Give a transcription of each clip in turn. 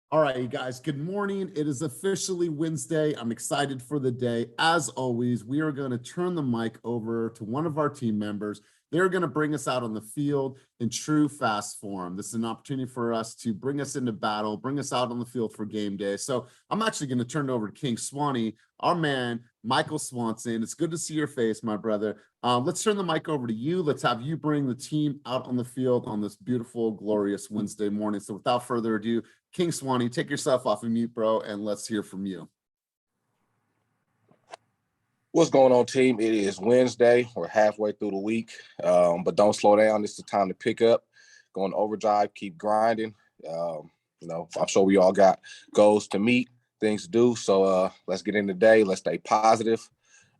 All right, you guys, good morning. It is officially Wednesday. I'm excited for the day. As always, we are going to turn the mic over to one of our team members. They're going to bring us out on the field in true fast form. This is an opportunity for us to bring us into battle, bring us out on the field for game day. So I'm actually going to turn it over to King Swanee, our man, Michael Swanson. It's good to see your face, my brother. Let's turn the mic over to you. Let's have you bring the team out on the field on this beautiful, glorious Wednesday morning. So without further ado, King Swanee, take yourself off of mute, bro, and let's hear from you. What's going on, team? It is Wednesday. We're halfway through the week, but don't slow down. This is the time to pick up, go on overdrive, keep grinding. I'm sure we all got goals to meet, things to do. So let's get in the day. Let's stay positive.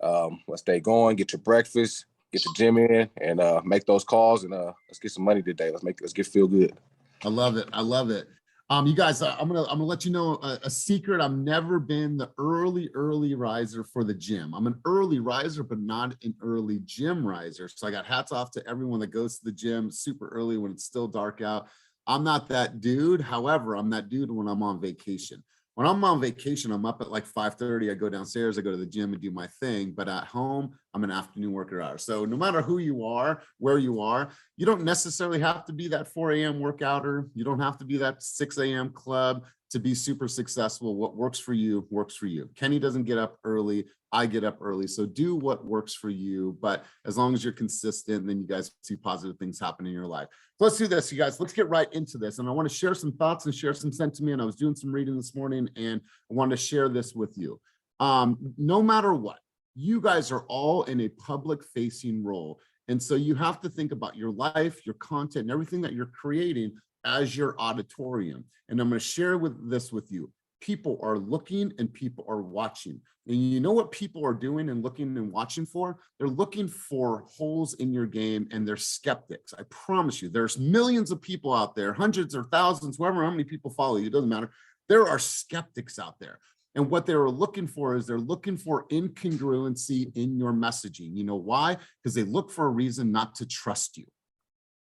Let's stay going. Get your breakfast. Get your gym in, and make those calls. And let's get some money today. Let's get feel good. I love it. I love it. You guys, I'm gonna let you know a secret. I've never been the early riser for the gym. I'm an early riser, but not an early gym riser. So I got hats off to everyone that goes to the gym super early when it's still dark out. I'm not that dude. However, I'm that dude when I'm on vacation. When I'm on vacation, I'm up at like 5:30. I go downstairs, I go to the gym and do my thing. But at home, I'm an afternoon worker out. So no matter who you are, where you are, you don't necessarily have to be that 4 a.m. workouter. You don't have to be that 6 a.m. club to be super successful. What works for you works for you. Kenny doesn't get up early. I get up early. So do what works for you. But as long as you're consistent, then you guys see positive things happen in your life. So let's do this, you guys. Let's get right into this. And I want to share some thoughts and share some sentiment. I was doing some reading this morning and I wanted to share this with you. No matter what, you guys are all in a public facing role. And so you have to think about your life, your content, and everything that you're creating as your auditorium. And I'm going to share this with you. People are looking and people are watching. And you know what people are doing and looking and watching for? They're looking for holes in your game and they're skeptics. I promise you, there's millions of people out there, hundreds or thousands, how many people follow you, it doesn't matter. There are skeptics out there. And what they're looking for is they're looking for incongruency in your messaging. You know why? Because they look for a reason not to trust you.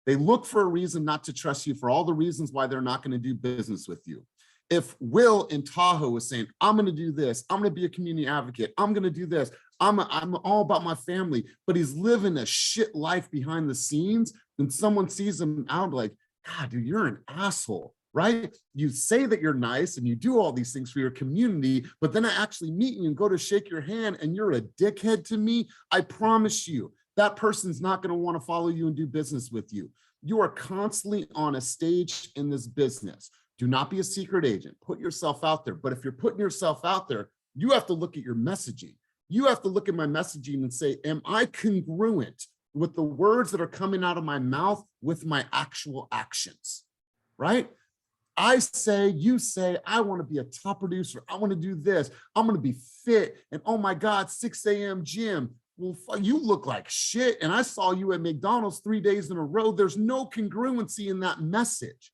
They look for a reason not to trust you for all the reasons why they're not going to do business with you. If Will in Tahoe was saying, I'm going to do this, I'm going to be a community advocate, I'm going to do this, I'm all about my family, but he's living a shit life behind the scenes, then someone sees him out like, God, dude, you're an asshole. Right? You say that you're nice and you do all these things for your community, but then I actually meet you and go to shake your hand and you're a dickhead to me. I promise you, that person's not going to want to follow you and do business with you. You are constantly on a stage in this business. Do not be a secret agent. Put yourself out there. But if you're putting yourself out there, you have to look at your messaging. You have to look at my messaging and say, am I congruent with the words that are coming out of my mouth with my actual actions? Right? I say, you say, I want to be a top producer. I want to do this. I'm going to be fit. And oh my God, 6 a.m. gym. Well, you look like shit. And I saw you at McDonald's 3 days in a row. There's no congruency in that message.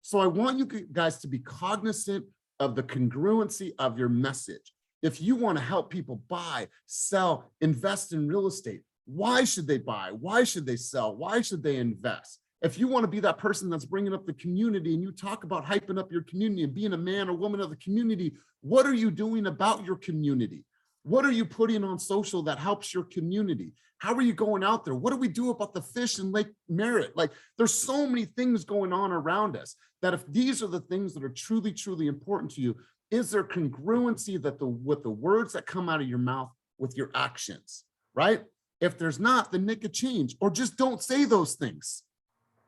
So I want you guys to be cognizant of the congruency of your message. If you want to help people buy, sell, invest in real estate, why should they buy? Why should they sell? Why should they invest? If you want to be that person that's bringing up the community and you talk about hyping up your community and being a man or woman of the community, what are you doing about your community? What are you putting on social that helps your community? How are you going out there? What do we do about the fish in Lake Merritt? Like, there's so many things going on around us that if these are the things that are truly, truly important to you, is there congruency that with the words that come out of your mouth with your actions, right? If there's not, then make a change or just don't say those things.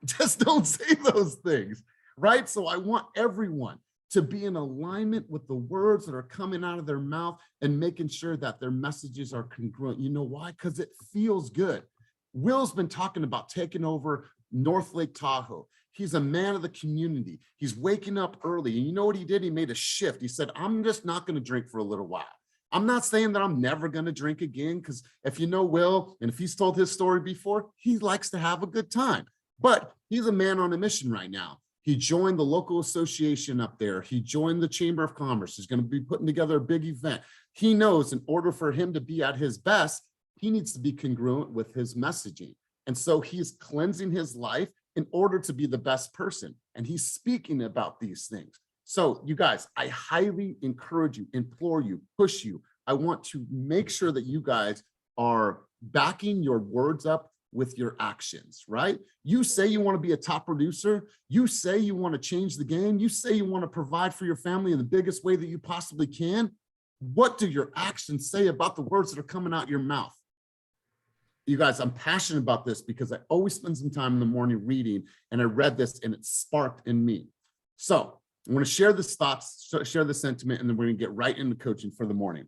Just don't say those things, right? So I want everyone to be in alignment with the words that are coming out of their mouth and making sure that their messages are congruent. You know why? Because it feels good. Will's been talking about taking over North Lake Tahoe. He's a man of the community. He's waking up early. And you know what he did? He made a shift. He said, I'm just not going to drink for a little while. I'm not saying that I'm never going to drink again, because if you know Will, and if he's told his story before, he likes to have a good time. But he's a man on a mission right now. He joined the local association up there. He joined the Chamber of Commerce. He's going to be putting together a big event. He knows in order for him to be at his best, he needs to be congruent with his messaging. And so he's cleansing his life in order to be the best person. And he's speaking about these things. So you guys, I highly encourage you, implore you, push you. I want to make sure that you guys are backing your words up with your actions, right? You say you want to be a top producer. You say you want to change the game. You say you want to provide for your family in the biggest way that you possibly can. What do your actions say about the words that are coming out your mouth? You guys, I'm passionate about this because I always spend some time in the morning reading, and I read this and it sparked in me. So I'm going to share this thoughts, share the sentiment, and then we're going to get right into coaching for the morning.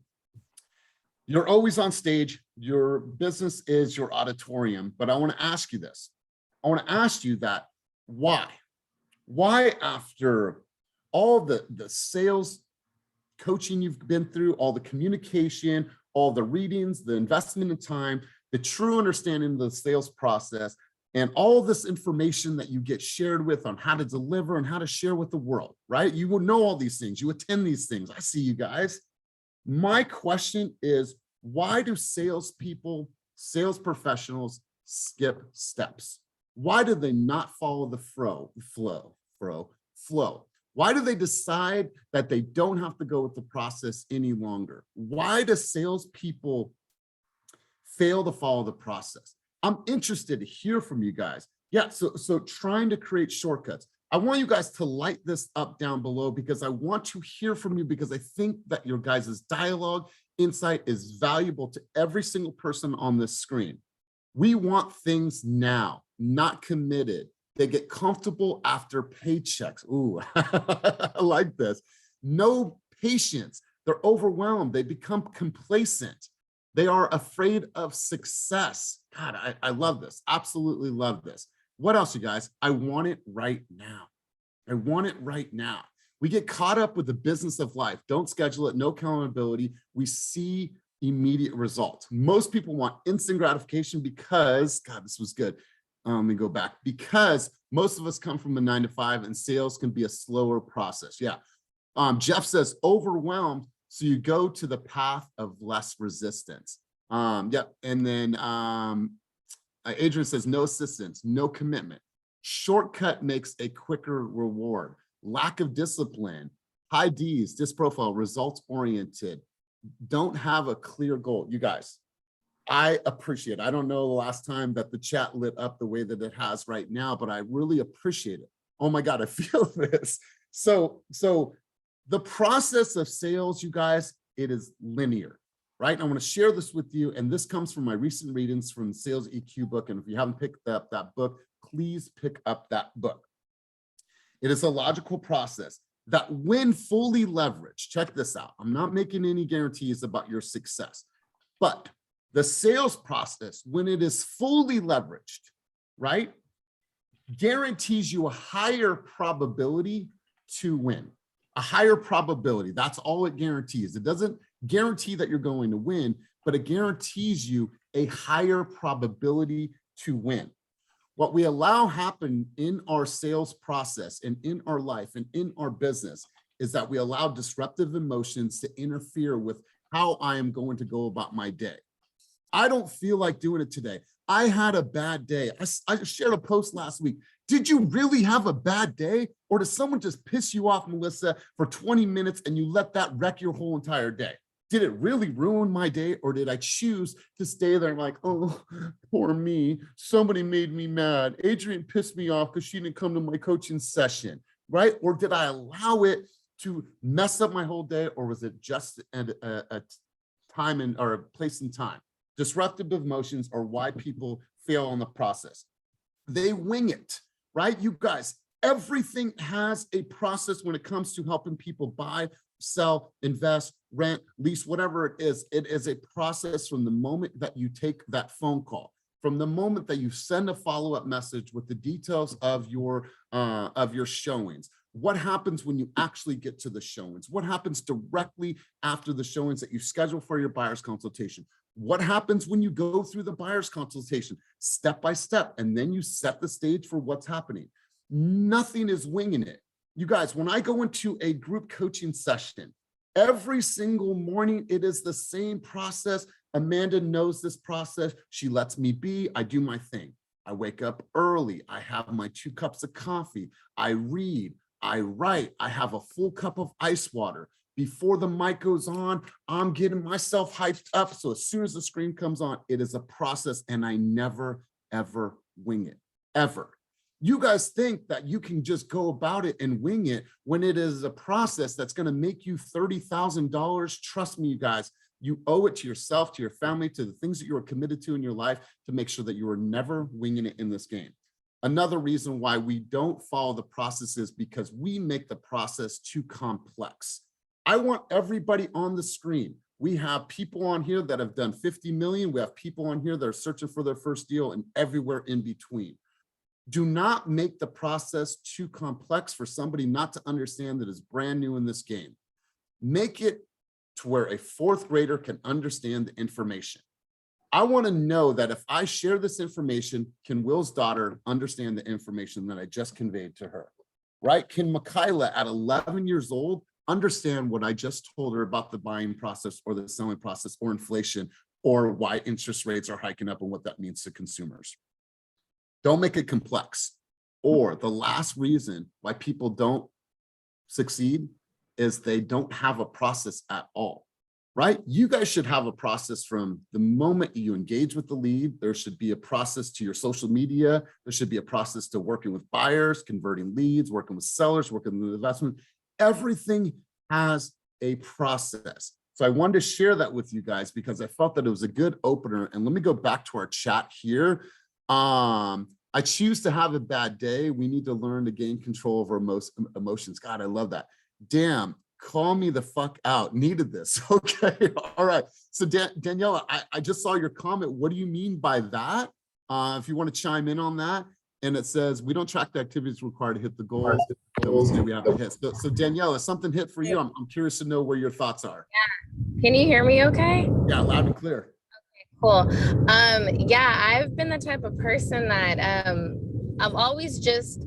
You're always on stage. Your business is your auditorium, but I want to ask you this. I want to ask you that why? Why after all the sales coaching you've been through, all the communication, all the readings, the investment in time, the true understanding of the sales process, and all this information that you get shared with on how to deliver and how to share with the world, right? You will know all these things. You attend these things. I see you guys. My question is, why do salespeople, sales professionals skip steps? Why do they not follow the flow? Why do they decide that they don't have to go with the process any longer? Why do salespeople fail to follow the process? I'm interested to hear from you guys. Yeah, so trying to create shortcuts. I want you guys to light this up down below because I want to hear from you, because I think that your guys' dialogue, insight is valuable to every single person on this screen. We want things now, not committed. They get comfortable after paychecks. Ooh, I like this. No patience. They're overwhelmed. They become complacent. They are afraid of success. God, I love this. Absolutely love this. What else, you guys? I want it right now. I want it right now. We get caught up with the business of life. Don't schedule it. No accountability. We see immediate results. Most people want instant gratification because, God, this was good. Let me go back. Because most of us come from a 9-to-5 and sales can be a slower process. Yeah. Jeff says overwhelmed. So you go to the path of less resistance. Yep. And then Adrian says no assistance, no commitment. Shortcut makes a quicker reward. Lack of discipline, high D's, disprofile, results oriented, don't have a clear goal. You guys, I appreciate it. I don't know the last time that the chat lit up the way that it has right now, but I really appreciate it. Oh my God, I feel this. So the process of sales, you guys, it is linear, right? And I want to share this with you. And this comes from my recent readings from the Sales EQ book. And if you haven't picked up that book, please pick up that book. It is a logical process that when fully leveraged, check this out. I'm not making any guarantees about your success, but the sales process, when it is fully leveraged, right, guarantees you a higher probability to win. A higher probability. That's all it guarantees. It doesn't guarantee that you're going to win, but it guarantees you a higher probability to win. What we allow happen in our sales process and in our life and in our business is that we allow disruptive emotions to interfere with how I am going to go about my day. I don't feel like doing it today. I had a bad day. I shared a post last week. Did you really have a bad day? Or does someone just piss you off, Melissa, for 20 minutes and you let that wreck your whole entire day? Did it really ruin my day? Or did I choose to stay there and like, oh, poor me. Somebody made me mad. Adrian pissed me off because she didn't come to my coaching session, right? Or did I allow it to mess up my whole day? Or was it just a time and or a place and time? Disruptive emotions are why people fail on the process. They wing it, right? You guys, everything has a process when it comes to helping people buy, sell, invest, rent, lease, whatever it is. It is a process from the moment that you take that phone call, from the moment that you send a follow-up message with the details of your showings. What happens when you actually get to the showings? What happens directly after the showings that you schedule for your buyer's consultation? What happens when you go through the buyer's consultation step by step, and then you set the stage for what's happening? Nothing is winging it. You guys, when I go into a group coaching session, every single morning, it is the same process. Amanda knows this process. She lets me be. I do my thing. I wake up early. I have my 2 cups of coffee. I read. I write, I have a full cup of ice water. Before the mic goes on, I'm getting myself hyped up. So as soon as the screen comes on, it is a process, and I never, ever wing it, ever. You guys think that you can just go about it and wing it when it is a process that's going to make you $30,000. Trust me, you guys, you owe it to yourself, to your family, to the things that you are committed to in your life to make sure that you are never winging it in this game. Another reason why we don't follow the process is because we make the process too complex. I want everybody on the screen. We have people on here that have done 50 million. We have people on here that are searching for their first deal, and everywhere in between. Do not make the process too complex for somebody not to understand that is brand new in this game. Make it to where a fourth grader can understand the information. I want to know that if I share this information, can Will's daughter understand the information that I just conveyed to her, right? Can Michaela at 11 years old understand what I just told her about the buying process or the selling process or inflation or why interest rates are hiking up and what that means to consumers? Don't make it complex. Or the last reason why people don't succeed is they don't have a process at all, right? You guys should have a process from the moment you engage with the lead. There should be a process to your social media. There should be a process to working with buyers, converting leads, working with sellers, working with investment. Everything has a process. So I wanted to share that with you guys because I felt that it was a good opener. And let me go back to our chat here. I choose to have a bad day. We need to learn to gain control over emotions. God, I love that. Damn, call me the fuck out. Needed this. Okay. All right. So Daniela, I just saw your comment. What do you mean by that? If you want to chime in on that. And it says, we don't track the activities required to hit the goals that we say we have to hit. So Daniela, if something hit for you, I'm curious to know where your thoughts are. Yeah. Can you hear me okay? Yeah, loud and clear. Cool. Yeah, I've been the type of person that I've always just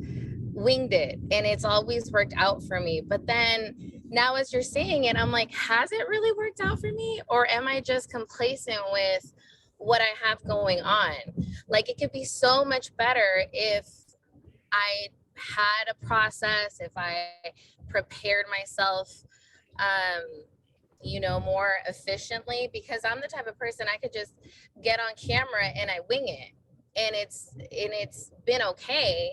winged it and it's always worked out for me. But then now as you're saying it, I'm like, has it really worked out for me? Or am I just complacent with what I have going on? Like, it could be so much better if I had a process, if I prepared myself more efficiently, because I'm the type of person I could just get on camera and I wing it and it's been okay.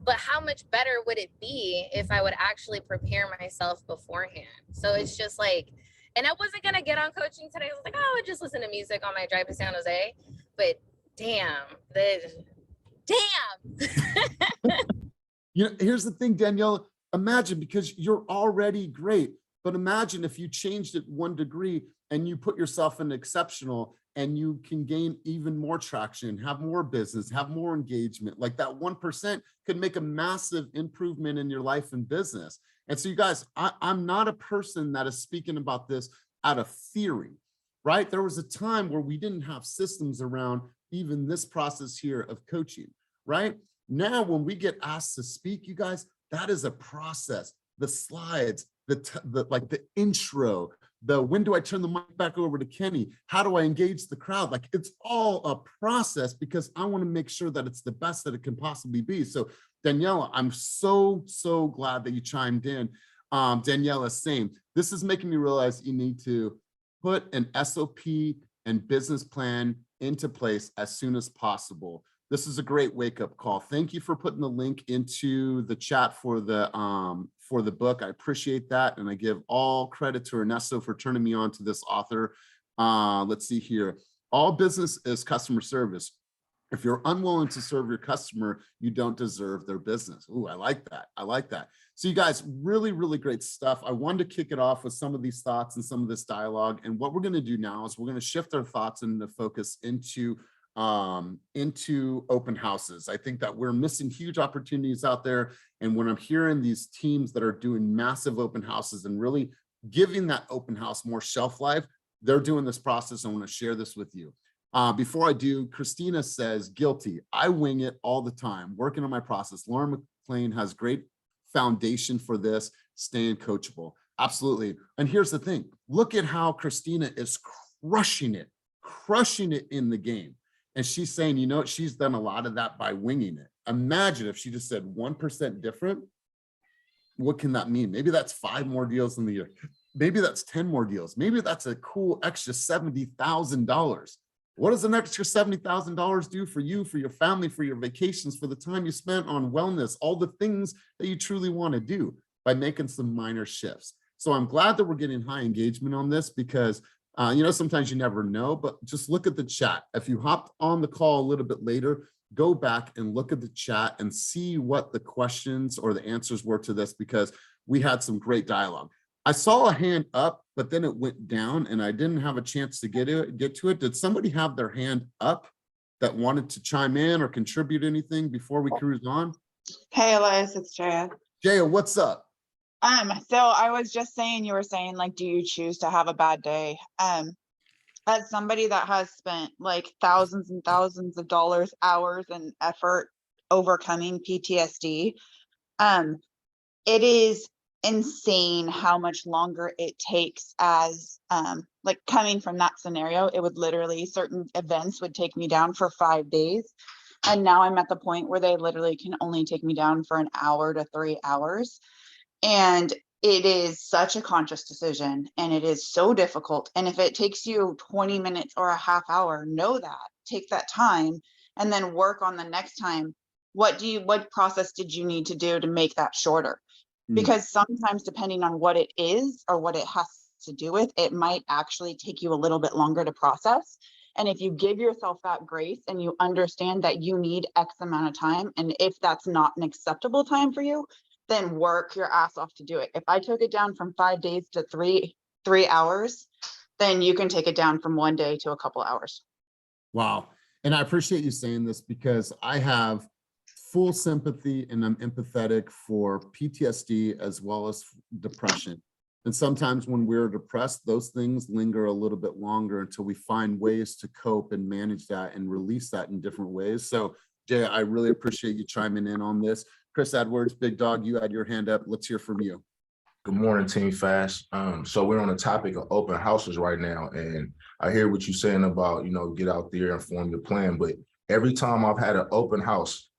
But how much better would it be if I would actually prepare myself beforehand? So it's just like, and I wasn't gonna get on coaching today. I was like, oh, I would just listen to music on my drive to San Jose. But damn. Here's the thing, Danielle, imagine, because you're already great. But imagine if you changed it 1 degree and you put yourself in exceptional and you can gain even more traction, have more business, have more engagement. Like that 1% could make a massive improvement in your life and business. And so you guys, I'm not a person that is speaking about this out of theory, right? There was a time where we didn't have systems around even this process here of coaching, right? Now, when we get asked to speak, you guys, that is a process. The slides, the intro, the when do I turn the mic back over to Kenny? How do I engage the crowd? Like, it's all a process because I want to make sure that it's the best that it can possibly be. So Daniela, I'm so glad that you chimed in. Daniela, same. This is making me realize you need to put an SOP and business plan into place as soon as possible. This is a great wake-up call. Thank you for putting the link into the chat for the book. I appreciate that. And I give all credit to Ernesto for turning me on to this author. Let's see here. All business is customer service. If you're unwilling to serve your customer, you don't deserve their business. Ooh, I like that. I like that. So you guys, really great stuff. I wanted to kick it off with some of these thoughts and some of this dialogue. And what we're going to do now is we're going to shift our thoughts and the focus into open houses. I think that we're missing huge opportunities out there. And when I'm hearing these teams that are doing massive open houses and really giving that open house more shelf life, they're doing this process. I want to share this with you. Before I do, Christina says, guilty. I wing it all the time, working on my process. Lauren McLean has great foundation for this, staying coachable. Absolutely. And here's the thing. Look at how Christina is crushing it in the game. And she's saying, she's done a lot of that by winging it. Imagine if she just said 1% different. what can that mean? Maybe that's 5 more deals in the year. Maybe that's 10 more deals. Maybe that's a cool extra $70,000. What does an extra $70,000 do for you, for your family, for your vacations, for the time you spent on wellness, all the things that you truly want to do by making some minor shifts? So I'm glad that we're getting high engagement on this because, sometimes you never know, but just look at the chat. If you hopped on the call a little bit later, go back and look at the chat and see what the questions or the answers were to this, because we had some great dialogue. I saw a hand up, but then it went down and I didn't have a chance to get to it. Did somebody have their hand up that wanted to chime in or contribute anything before we cruise on? Hey, Elias, it's Jaya. Jaya, what's up? So I was just saying, you were saying, like, do you choose to have a bad day? As somebody that has spent like thousands and thousands of dollars, hours, and effort overcoming PTSD, it is insane how much longer it takes as like coming from that scenario. It would literally, certain events would take me down for 5 days. And now I'm at the point where they literally can only take me down for an hour to 3 hours. And it is such a conscious decision and it is so difficult. And if it takes you 20 minutes or a half hour, know that, take that time and then work on the next time. What process did you need to do to make that shorter? Because sometimes, depending on what it is or what it has to do with, it might actually take you a little bit longer to process. And if you give yourself that grace and you understand that you need X amount of time, and if that's not an acceptable time for you, then work your ass off to do it. If I took it down from 5 days to three hours, then you can take it down from 1 day to a couple hours. Wow. And I appreciate you saying this because I have full sympathy and I'm empathetic for PTSD as well as depression. And sometimes when we're depressed, those things linger a little bit longer until we find ways to cope and manage that and release that in different ways. So Jay, I really appreciate you chiming in on this. Chris Edwards, Big Dog, you had your hand up. Let's hear from you. Good morning, Team Fast. So we're on the topic of open houses right now. And I hear what you're saying about, get out there and form your plan. But every time I've had an open house,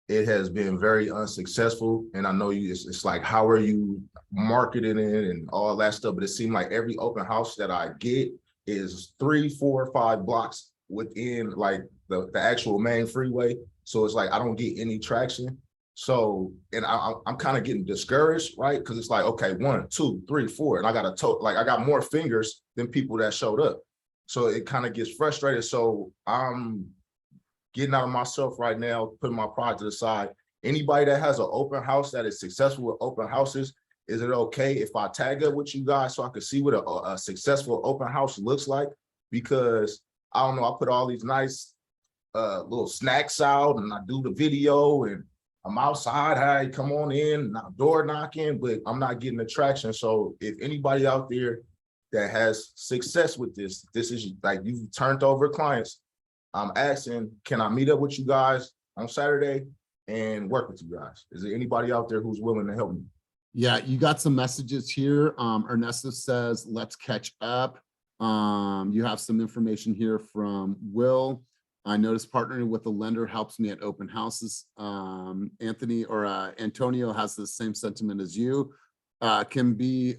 it has been very unsuccessful. And I know it's like, how are you marketing it and all that stuff? But it seemed like every open house that I get is 3, 4, 5 blocks within like the actual main freeway. So it's like, I don't get any traction. So, and I'm kind of getting discouraged, right? Because it's like, okay, 1, 2, 3, 4, and I got more fingers than people that showed up. So it kind of gets frustrated. So I'm getting out of myself right now, putting my pride to the side. Anybody that has an open house that is successful with open houses, is it okay if I tag up with you guys so I can see what a successful open house looks like? Because I don't know, I put all these nice little snacks out and I do the video and I'm outside, hey, come on in, door knocking, but I'm not getting the traction. So if anybody out there that has success with this is like you've turned over clients, I'm asking, can I meet up with you guys on Saturday and work with you guys? Is there anybody out there who's willing to help me? Yeah, you got some messages here. Ernesto says, let's catch up. You have some information here from Will. I noticed partnering with a lender helps me at open houses. Antonio has the same sentiment as you. It can be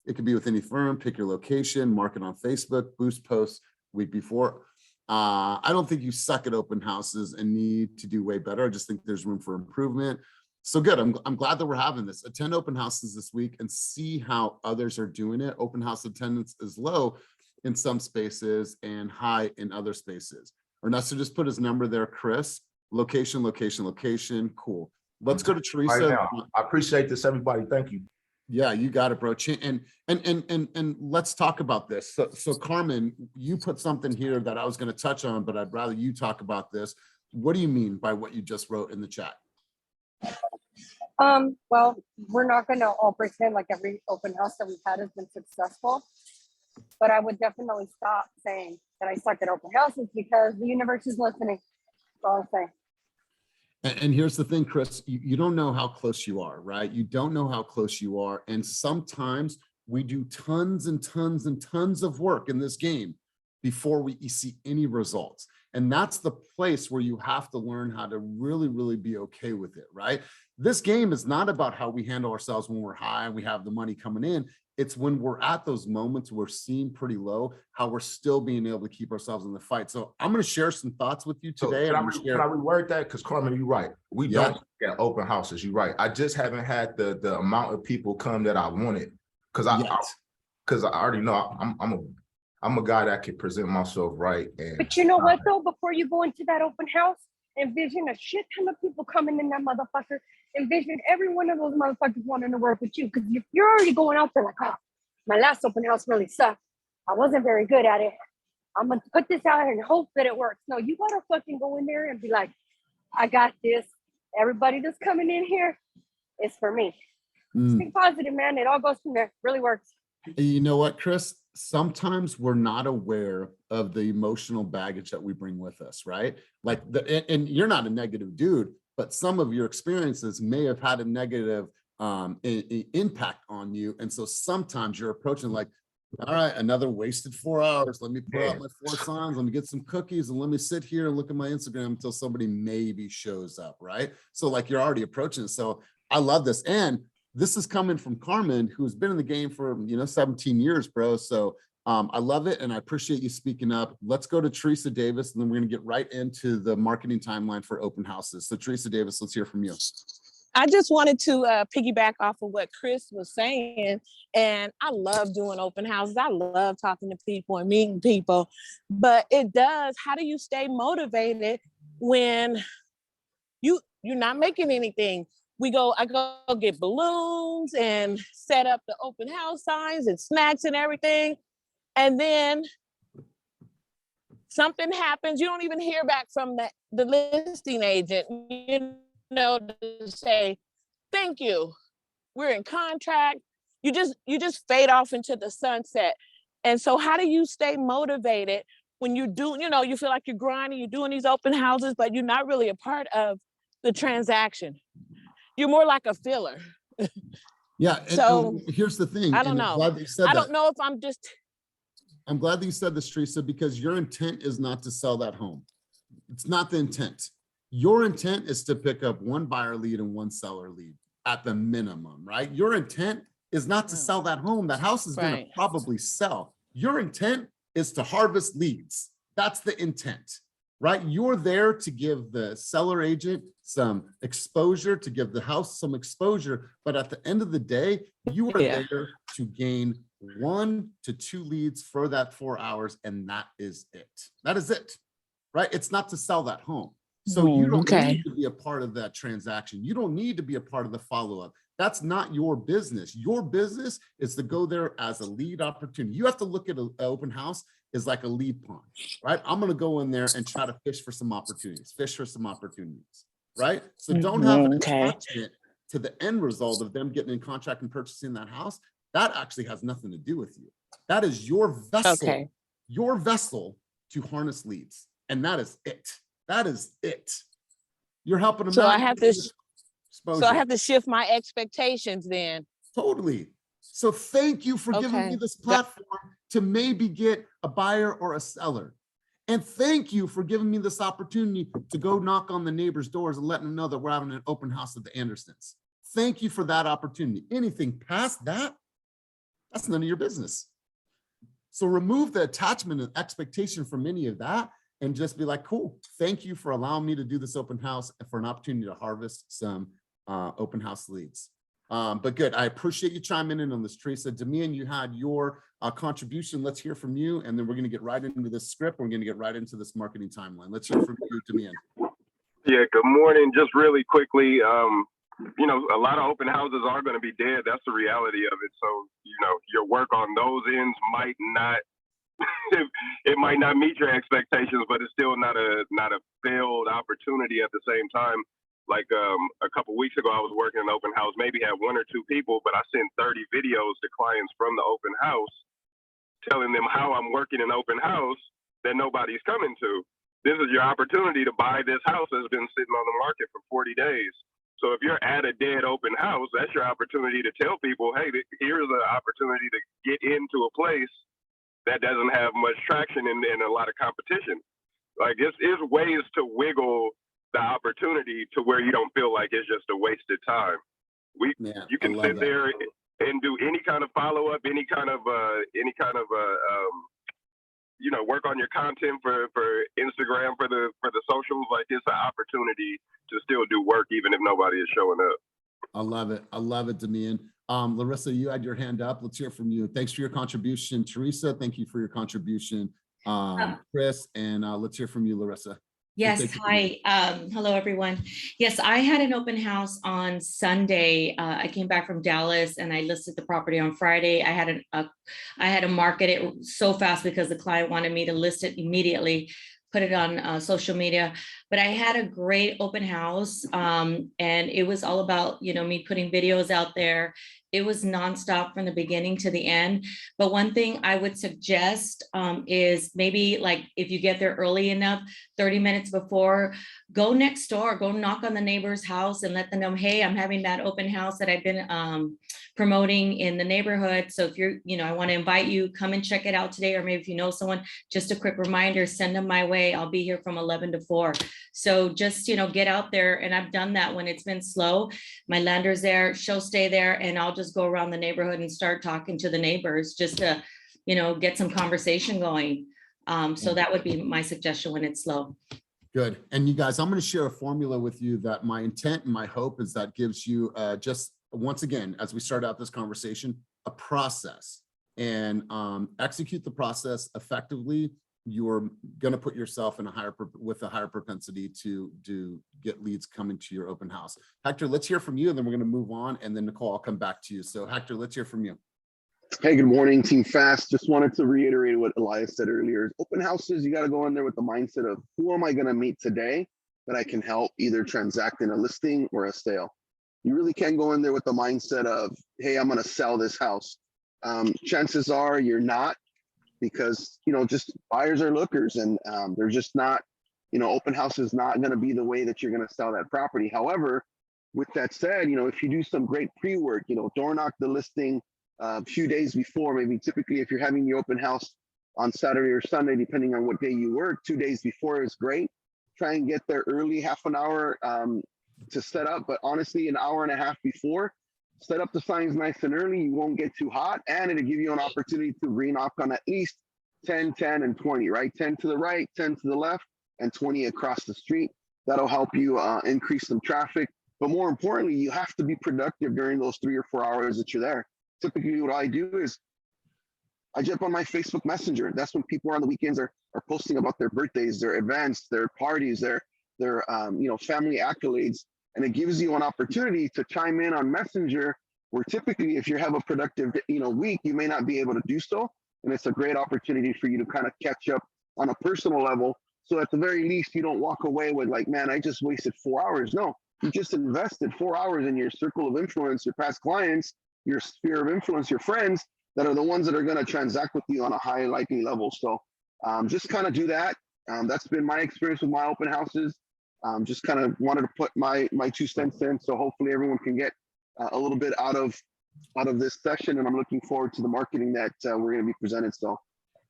with any firm, pick your location, market on Facebook, boost posts week before. I don't think you suck at open houses and need to do way better. I just think there's room for improvement. So good, I'm glad that we're having this. Attend open houses this week and see how others are doing it. Open house attendance is low in some spaces and high in other spaces. Ernesto just put his number there, Chris. Location. Cool. Let's go to Theresa. Right now. I appreciate this, everybody. Thank you. Yeah, you got it, bro. And let's talk about this. So Carmen, you put something here that I was going to touch on, but I'd rather you talk about this. What do you mean by what you just wrote in the chat? Well, we're not going to all pretend like every open house that we've had has been successful, but I would definitely stop saying that I suck at open houses because the universe is listening. That's all I'm saying. And here's the thing, Chris, you don't know how close you are, right? You don't know how close you are. And sometimes we do tons and tons and tons of work in this game before we see any results. And that's the place where you have to learn how to really, really be okay with it, right? This game is not about how we handle ourselves when we're high and we have the money coming in. It's when we're at those moments we're seeing pretty low, how we're still being able to keep ourselves in the fight. So I'm going to share some thoughts with you So today. can I reword that? Because Carmen, you're right. We don't get open houses. You're right. I just haven't had the amount of people come that I wanted. Because I already know I'm a guy that can present myself right. But you know what though? Before you go into that open house, envision a shit ton of people coming in that motherfucker. Envision every one of those motherfuckers wanting to work with you, because you're already going out there like, oh, my last open house really sucked. I wasn't very good at it. I'm gonna put this out and hope that it works. No, you gotta fucking go in there and be like, I got this. Everybody that's coming in here is for me. Think positive, man. It all goes from there. Really works. You know what, Chris? Sometimes we're not aware of the emotional baggage that we bring with us, right? Like, and you're not a negative dude, but some of your experiences may have had a negative impact on you. And so sometimes you're approaching like, all right, another wasted 4 hours. Let me pull out my 4 signs. Let me get some cookies and let me sit here and look at my Instagram until somebody maybe shows up, right? So like you're already approaching it. So I love this. And this is coming from Carmen, who's been in the game for, 17 years, bro. So I love it. And I appreciate you speaking up. Let's go to Theresa Davis, and then we're going to get right into the marketing timeline for open houses. So Theresa Davis, let's hear from you. I just wanted to piggyback off of what Chris was saying. And I love doing open houses. I love talking to people and meeting people. But how do you stay motivated when you're not making anything? I go get balloons and set up the open house signs and snacks and everything. And then something happens. You don't even hear back from the listing agent, to say, thank you, we're in contract. You just fade off into the sunset. And so how do you stay motivated when you feel like you're grinding, you're doing these open houses, but you're not really a part of the transaction? You're more like a filler. Yeah. And so here's the thing. I don't know. I don't know if I'm glad that you said this, Theresa, because your intent is not to sell that home. It's not the intent. Your intent is to pick up 1 buyer lead and 1 seller lead at the minimum, right? Your intent is not to sell that home. That house is going to probably sell. Your intent is to harvest leads. That's the intent, right? You're there to give the seller agent some exposure, to give the house some exposure. But at the end of the day, you are there to gain 1 to 2 leads for that 4 hours. And that is it. That is it, right? It's not to sell that home. So you don't need to be a part of that transaction. You don't need to be a part of the follow-up. That's not your business. Your business is to go there as a lead opportunity. You have to look at an open house as like a lead pond, right? I'm going to go in there and try to fish for some opportunities, right? So don't have an attachment to the end result of them getting in contract and purchasing that house. That actually has nothing to do with you. That is your vessel to harness leads. And that is it. That is it. You're helping them out. So I have to shift my expectations then. Totally. So thank you for giving me this platform to maybe get a buyer or a seller. And thank you for giving me this opportunity to go knock on the neighbors' doors and letting them know that we're having an open house at the Andersons. Thank you for that opportunity. Anything past that, that's none of your business. So remove the attachment and expectation from any of that and just be like, cool, thank you for allowing me to do this open house and for an opportunity to harvest some open house leads. But good, I appreciate you chiming in on this, Theresa. Dameon, you had your contribution. Let's hear from you. And then we're gonna get right into this script. We're gonna get right into this marketing timeline. Let's hear from you, Dameon. Yeah, good morning. Just really quickly, a lot of open houses are gonna be dead. That's the reality of it. So, your work on those ends might not, it might not meet your expectations, but it's still not a failed opportunity at the same time. Like a couple weeks ago, I was working an open house, maybe had 1 or 2 people, but I sent 30 videos to clients from the open house telling them how I'm working an open house that nobody's coming to. This is your opportunity to buy this house that's been sitting on the market for 40 days. So if you're at a dead open house, that's your opportunity to tell people, hey, here's an opportunity to get into a place that doesn't have much traction and a lot of competition. Like it's ways to wiggle the opportunity to where you don't feel like it's just a wasted time. Man, You I can love sit that. there and do any kind of follow-up, any kind of you know, work on your content for Instagram, for the socials. Like, it's an opportunity to still do work even if nobody is showing up. I love it. I love it, Dameon. Larissa, you had your hand up. Let's hear from you. Thanks for your contribution. Teresa, thank you for your contribution. Chris, and let's hear from you, Larissa. Yes, hi. Hello, everyone. Yes, I had an open house on Sunday. I came back from Dallas and I listed the property on Friday. I had to market it so fast because the client wanted me to list it immediately, put it on social media. But I had a great open house, and it was all about, you know, me putting videos out there. It was nonstop from the beginning to the end. But one thing I would suggest is maybe, like, if you get there early enough, 30 minutes before, go next door, go knock on the neighbor's house and let them know, hey, I'm having that open house that I've been promoting in the neighborhood. So if you're, you know, I want to invite you, come and check it out today. Or maybe if you know someone, just a quick reminder, send them my way. I'll be here from 11 to 4. So just, you know, get out there. And I've done that when it's been slow. My lender's there, she'll stay there, and I'll just go around the neighborhood and start talking to the neighbors just to, you know, get some conversation going. So that would be my suggestion when it's slow. Good. And you guys, I'm going to share a formula with you that my intent and my hope is that gives you just, once again, as we start out this conversation, a process, and execute the process effectively. You're going to put yourself in a higher propensity to get leads coming to your open house. Hector, let's hear from you, and then we're going to move on. And then Nicole, I'll come back to you. So Hector, let's hear from you. Hey, good morning, Team Fast. Just wanted to reiterate what Elias said earlier. Open houses, you got to go in there with the mindset of, who am I going to meet today that I can help either transact in a listing or a sale? You really can't go in there with the mindset of, hey, I'm going to sell this house. Chances are you're not, because, you know, just buyers are lookers, and they're just not, you know, open house is not going to be the way that you're going to sell that property. However, with that said, you know, if you do some great pre-work, you know, door knock the listing a few days before, maybe typically if you're having the open house on Saturday or Sunday, depending on what day you work, 2 days before is great. Try and get there early, half an hour to set up, but honestly, an hour and a half before, set up the signs nice and early. You won't get too hot, and it'll give you an opportunity to re-knock on at least 10, 10, and 20, right? 10 to the right, 10 to the left, and 20 across the street. That'll help you increase some traffic. But more importantly, you have to be productive during those 3 or 4 hours that you're there. Typically, what I do is I jump on my Facebook Messenger. That's when people on the weekends are posting about their birthdays, their events, their parties, their you know, family accolades. And it gives you an opportunity to chime in on Messenger, where typically if you have a productive, you know, week, you may not be able to do so. And it's a great opportunity for you to kind of catch up on a personal level. So at the very least, you don't walk away with like, man, I just wasted 4 hours. No, you just invested 4 hours in your circle of influence, your past clients, your sphere of influence, your friends that are the ones that are going to transact with you on a high likely level. So just kind of do that. That's been my experience with my open houses. Just kind of wanted to put my 2 cents in, so hopefully everyone can get a little bit out of this session, and I'm looking forward to the marketing that we're going to be presented. So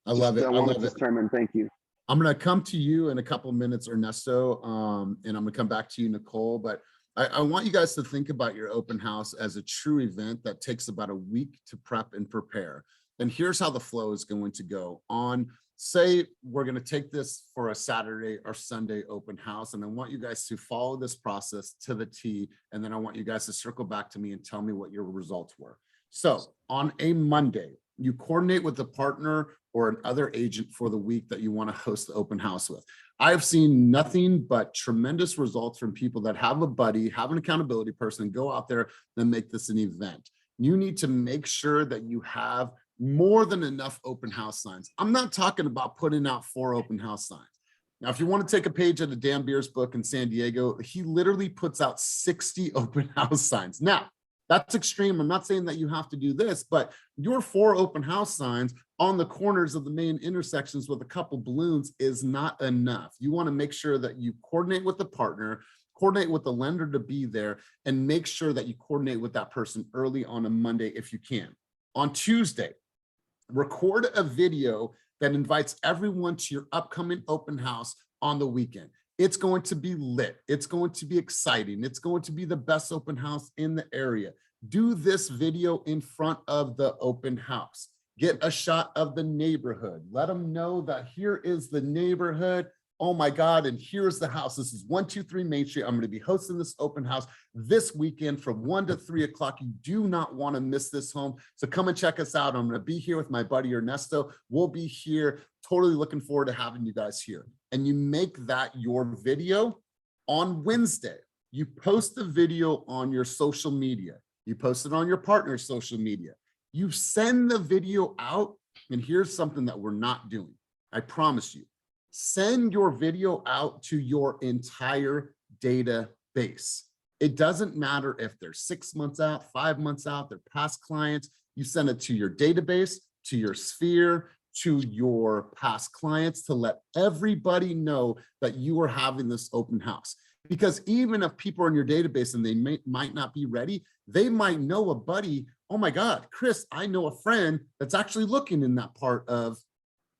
I love it. I love it. Thank you. I'm going to come to you in a couple of minutes, Ernesto, and I'm going to come back to you, Nicole. But I want you guys to think about your open house as a true event that takes about a week to prep and prepare. And here's how the flow is going to go on. Say we're going to take this for a Saturday or Sunday open house, and I want you guys to follow this process to the T, and then I want you guys to circle back to me and tell me what your results were. So on a Monday, you coordinate with the partner or another agent for the week that you want to host the open house with. I've seen nothing but tremendous results from people that have a buddy, have an accountability person, go out there and make this an event. You need to make sure that you have more than enough open house signs. I'm not talking about putting out 4 open house signs. Now, if you want to take a page out of Dan Beer's book in San Diego, he literally puts out 60 open house signs. Now, that's extreme. I'm not saying that you have to do this, but your 4 open house signs on the corners of the main intersections with a couple balloons is not enough. You want to make sure that you coordinate with the partner, coordinate with the lender to be there, and make sure that you coordinate with that person early on a Monday if you can. On Tuesday, record a video that invites everyone to your upcoming open house on the weekend. It's going to be lit. It's going to be exciting. It's going to be the best open house in the area. Do this video in front of the open house. Get a shot of the neighborhood. Let them know that here is the neighborhood. Oh my God, and here's the house. This is 123 Main Street. I'm going to be hosting this open house this weekend from 1 to 3 o'clock. You do not want to miss this home. So come and check us out. I'm going to be here with my buddy Ernesto. We'll be here. Totally looking forward to having you guys here. And you make that your video on Wednesday. You post the video on your social media. You post it on your partner's social media. You send the video out, and here's something that we're not doing. I promise you. Send your video out to your entire database. It doesn't matter if they're 6 months out, 5 months out, they're past clients. You send it to your database, to your sphere, to your past clients to let everybody know that you are having this open house. Because even if people are in your database and they might not be ready, they might know a buddy. Oh my God, Chris, I know a friend that's actually looking in that part of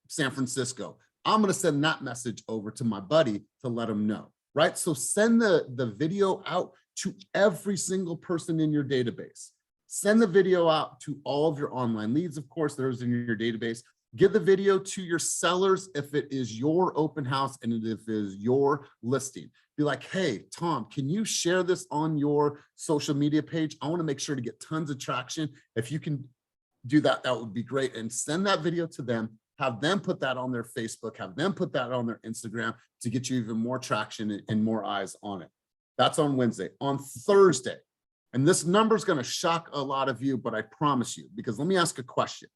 San Francisco. I'm going to send that message over to my buddy to let him know, right? So send the video out to every single person in your database. Send the video out to all of your online leads, of course, those in your database. Give the video to your sellers if it is your open house and if it is your listing. Be like, hey, Tom, can you share this on your social media page? I want to make sure to get tons of traction. If you can do that, that would be great. And send that video to them. Have them put that on their Facebook, have them put that on their Instagram to get you even more traction and more eyes on it. That's on Wednesday. On Thursday, and this number is going to shock a lot of you, but I promise you, because let me ask a question.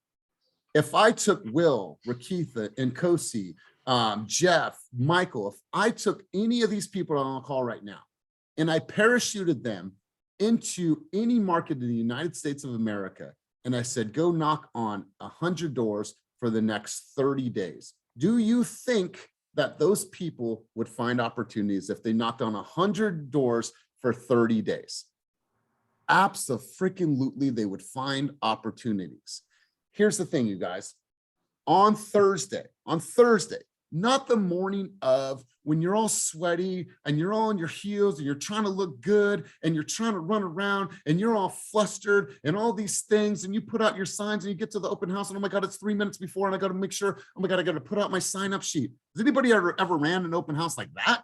If I took Will, Rakitha, and Kosi, Jeff, Michael, if I took any of these people on the call right now, and I parachuted them into any market in the United States of America, and I said, go knock on 100 doors for the next 30 days. Do you think that those people would find opportunities if they knocked on 100 doors for 30 days? Absolutely, they would find opportunities. Here's the thing, you guys. On Thursday, not the morning of when you're all sweaty and you're all on your heels and you're trying to look good and you're trying to run around and you're all flustered and all these things, and you put out your signs and you get to the open house and oh my God, it's 3 minutes before and I got to make sure, oh my God, I got to put out my sign up sheet. Has anybody ever ran an open house like that?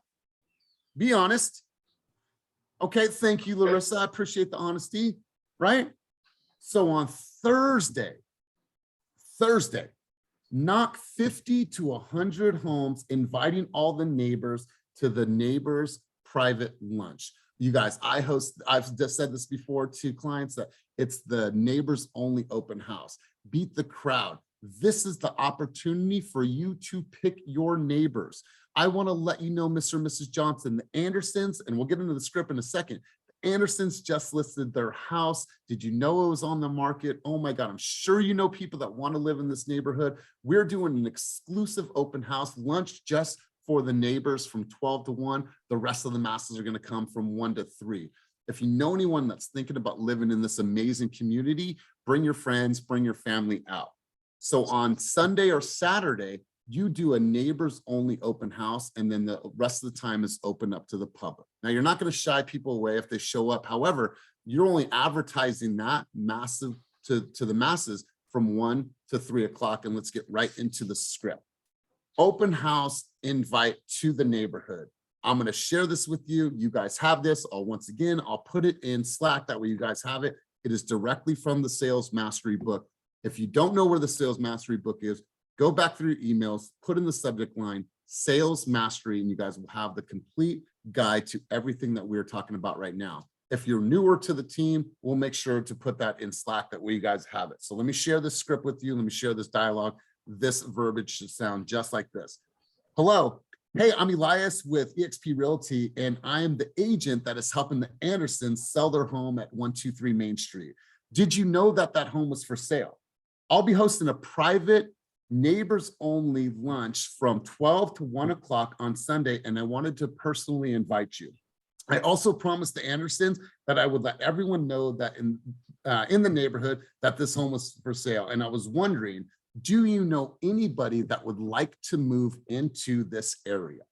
Be honest. Okay, thank you, Larissa. I appreciate the honesty, right? So on Thursday, knock 50 to 100 homes, inviting all the neighbors to the neighbors private lunch. You guys, I've just said this before to clients that it's the neighbors only open house. Beat the crowd. This is the opportunity for you to pick your neighbors. I want to let you know, Mr. and Mrs. Johnson, the Andersons, and we'll get into the script in a second. Andersons just listed their house. Did you know it was on the market? Oh my God, I'm sure you know people that want to live in this neighborhood. We're doing an exclusive open house lunch just for the neighbors from 12 to 1. The rest of the masses are going to come from 1 to 3. If you know anyone that's thinking about living in this amazing community, bring your friends, bring your family out. So on Sunday or Saturday, you do a neighbors only open house, and then the rest of the time is open up to the public. Now, you're not going to shy people away if they show up. However, you're only advertising that massive to the masses from 1 to 3 o'clock. And let's get right into the script. Open house invite to the neighborhood. I'm going to share this with you. You guys have this. Once again, I'll put it in Slack. That way you guys have it. It is directly from the Sales Mastery book. If you don't know where the Sales Mastery book is, go back through your emails, put in the subject line, Sales Mastery, and you guys will have the complete guide to everything that we're talking about right now. If you're newer to the team, we'll make sure to put that in Slack, that way you guys have it. So let me share this script with you. Let me share this dialogue. This verbiage should sound just like this. Hello. Hey, I'm Elias with eXp Realty, and I am the agent that is helping the Andersons sell their home at 123 Main Street. Did you know that that home was for sale? I'll be hosting a private neighbors only lunch from 12 to 1 o'clock on Sunday, and I wanted to personally invite you. I also promised the Andersons that I would let everyone know that in the neighborhood that this home was for sale. And I was wondering, do you know anybody that would like to move into this area?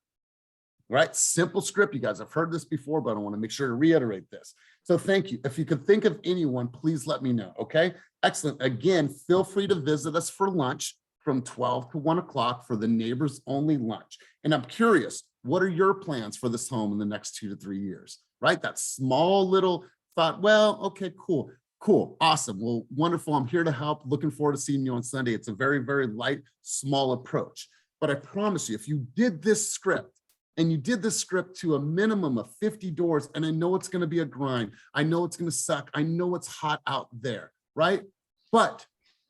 right? Simple script. You guys have heard this before, but I want to make sure to reiterate this. So thank you. If you could think of anyone, please let me know. Okay, excellent. Again, feel free to visit us for lunch from 12 to 1 o'clock for the neighbors only lunch. And I'm curious, what are your plans for this home in the next 2 to 3 years, right? That small little thought, well, okay, cool, awesome. Well, wonderful. I'm here to help. Looking forward to seeing you on Sunday. It's a very, very light, small approach. But I promise you, if you did this script, and you did this script to a minimum of 50 doors, and I know it's going to be a grind. I know it's going to suck. I know it's hot out there, right? But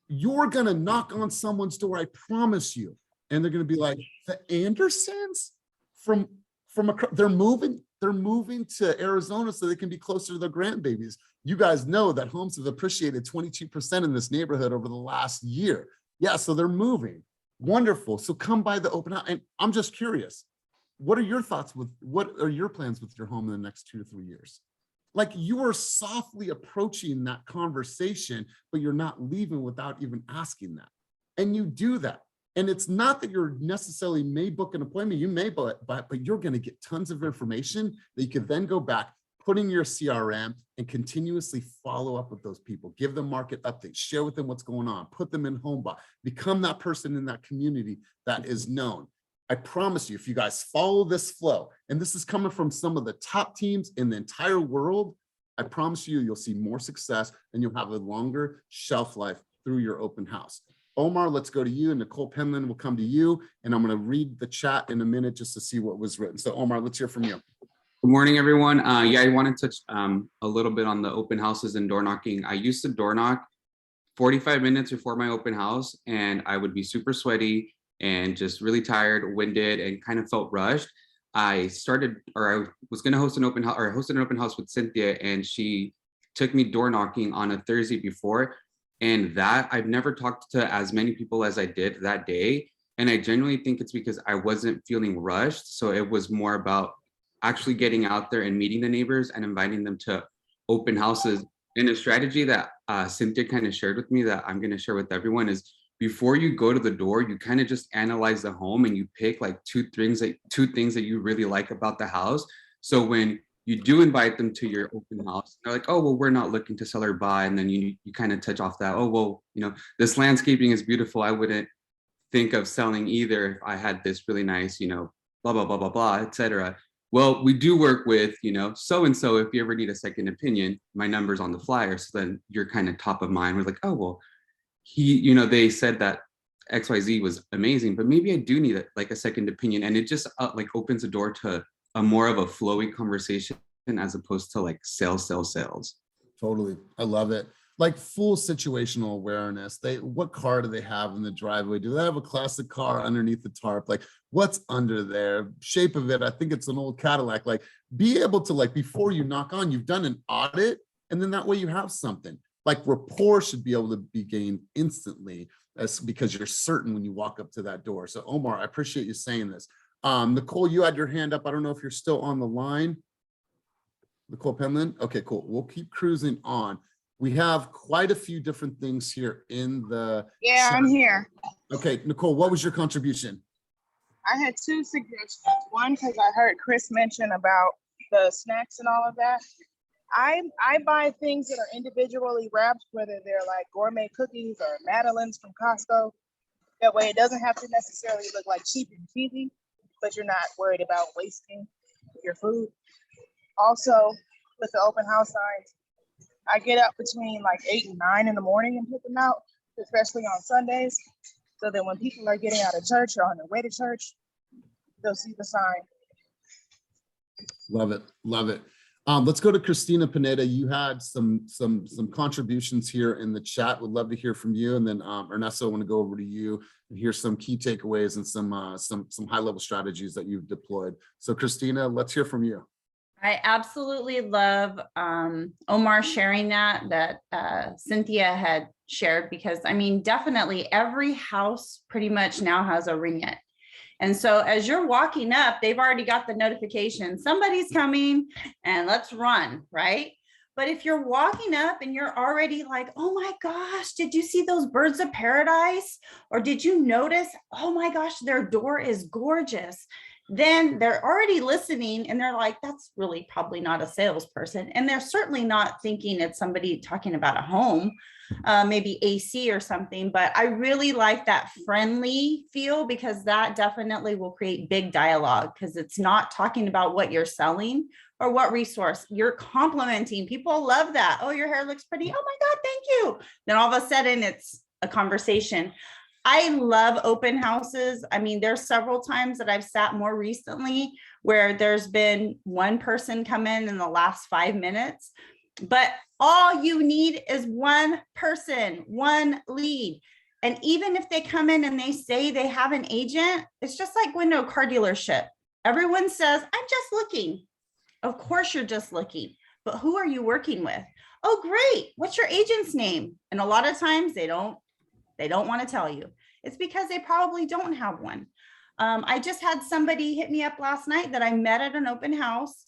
you're going to knock on someone's door, I promise you. And they're going to be like, the Andersons they're moving to Arizona so they can be closer to their grandbabies. You guys know that homes have appreciated 22% in this neighborhood over the last year. Yeah, so they're moving. Wonderful. So come by the open house. And I'm just curious, what are your thoughts what are your plans with your home in the next 2 to 3 years? Like, you are softly approaching that conversation, but you're not leaving without even asking that. And you do that. And it's not that you're necessarily may book an appointment, you may, but you're going to get tons of information that you can then go back, put in your CRM, and continuously follow up with those people. Give them market updates, share with them what's going on, put them in HomeBot, become that person in that community that is known. I promise you, if you guys follow this flow, and this is coming from some of the top teams in the entire world, I promise you, you'll see more success and you'll have a longer shelf life through your open house. Omar, let's go to you, and Nicole Penland will come to you. And I'm going to read the chat in a minute just to see what was written. So Omar, let's hear from you. Good morning, everyone. Yeah, I want to touch a little bit on the open houses and door knocking. I used to door knock 45 minutes before my open house, and I would be super sweaty and just really tired, winded, and kind of felt rushed. I was going to host an open house, or hosted an open house with Cynthia, and she took me door knocking on a Thursday before. And that I've never talked to as many people as I did that day. And I genuinely think it's because I wasn't feeling rushed. So it was more about actually getting out there and meeting the neighbors and inviting them to open houses. And a strategy that Cynthia kind of shared with me that I'm going to share with everyone is, before you go to the door, you kind of just analyze the home and you pick like two things that you really like about the house. So when you do invite them to your open house, they're like, oh, well, we're not looking to sell or buy. And then you kind of touch off that, oh, well, this landscaping is beautiful. I wouldn't think of selling either if I had this really nice, blah, blah, blah, blah, blah, etc. Well, we do work with, so-and-so. If you ever need a second opinion, my number's on the flyer. So then you're kind of top of mind. We're like, oh, well, they said that XYZ was amazing, but maybe I do need a second opinion. And it just opens the door to a more of a flowy conversation as opposed to like sales. Totally. I love it. Like full situational awareness. What car do they have in the driveway? Do they have a classic car underneath the tarp? Like, what's under there? Shape of it. I think it's an old Cadillac. Like, be able to, like, before you knock on, you've done an audit, and then that way you have something. Like, rapport should be able to be gained instantly, because you're certain when you walk up to that door. So Omar, I appreciate you saying this. Nicole, you had your hand up. I don't know if you're still on the line. Nicole Penland? Okay, cool. We'll keep cruising on. We have quite a few different things here in the Yeah, chat. I'm here. Okay, Nicole, what was your contribution? I had two suggestions. One, because I heard Chris mention about the snacks and all of that. I buy things that are individually wrapped, whether they're like gourmet cookies or Madeleines from Costco. That way it doesn't have to necessarily look like cheap and cheesy, but you're not worried about wasting your food. Also, with the open house signs, I get up between like 8 and 9 in the morning and put them out, especially on Sundays, so that when people are getting out of church or on their way to church, they'll see the sign. Love it. Love it. Let's go to Christina Pineda. You had some contributions here in the chat. Would love to hear from you. And then Ernesto, I want to go over to you and hear some key takeaways and some high-level strategies that you've deployed. So Christina, let's hear from you. I absolutely love Omar sharing that Cynthia had shared, because I mean, definitely every house pretty much now has a ring it. And so as you're walking up, they've already got the notification, somebody's coming and let's run, right? But if you're walking up and you're already like, oh my gosh, did you see those birds of paradise? Or did you notice, oh my gosh, their door is gorgeous. then they're already listening and they're like, that's really probably not a salesperson. And they're certainly not thinking it's somebody talking about a home, maybe AC or something. But I really like that friendly feel, because that definitely will create big dialogue, because it's not talking about what you're selling or what resource you're complimenting. People love that. Oh, your hair looks pretty. Oh my God, thank you. Then all of a sudden it's a conversation. I love open houses. I mean, there's several times that I've sat more recently where there's been one person come in the last 5 minutes, but all you need is one person, one lead. And even if they come in and they say they have an agent, it's just like going to a car dealership. Everyone says, I'm just looking. Of course you're just looking, but who are you working with? Oh, great. What's your agent's name? And a lot of times they don't want to tell you. It's because they probably don't have one. I just had somebody hit me up last night that I met at an open house,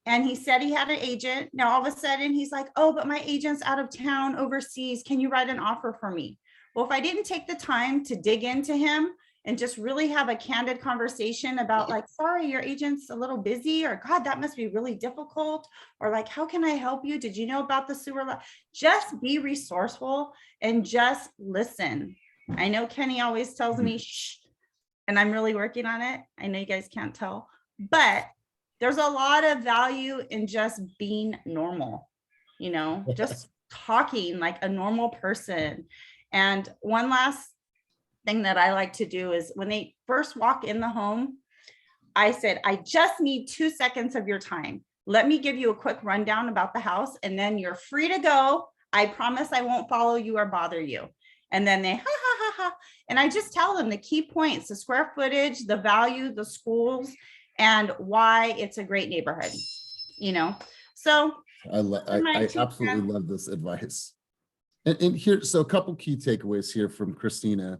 and he said he had an agent. Now, all of a sudden he's like, oh, but my agent's out of town overseas. Can you write an offer for me? Well, if I didn't take the time to dig into him and just really have a candid conversation about like, sorry, your agent's a little busy, or God, that must be really difficult. Or like, how can I help you? Did you know about the sewer? Just be resourceful and just listen. I know Kenny always tells me, shh, and I'm really working on it. I know you guys can't tell, but there's a lot of value in just being normal, just talking like a normal person. And one last thing that I like to do is when they first walk in the home, I said, I just need 2 seconds of your time. Let me give you a quick rundown about the house, and then you're free to go. I promise I won't follow you or bother you. And then they, ha, ha, ha, ha. And I just tell them the key points, the square footage, the value, the schools, and why it's a great neighborhood, So I absolutely love this advice. And here, so a couple key takeaways here from Christina,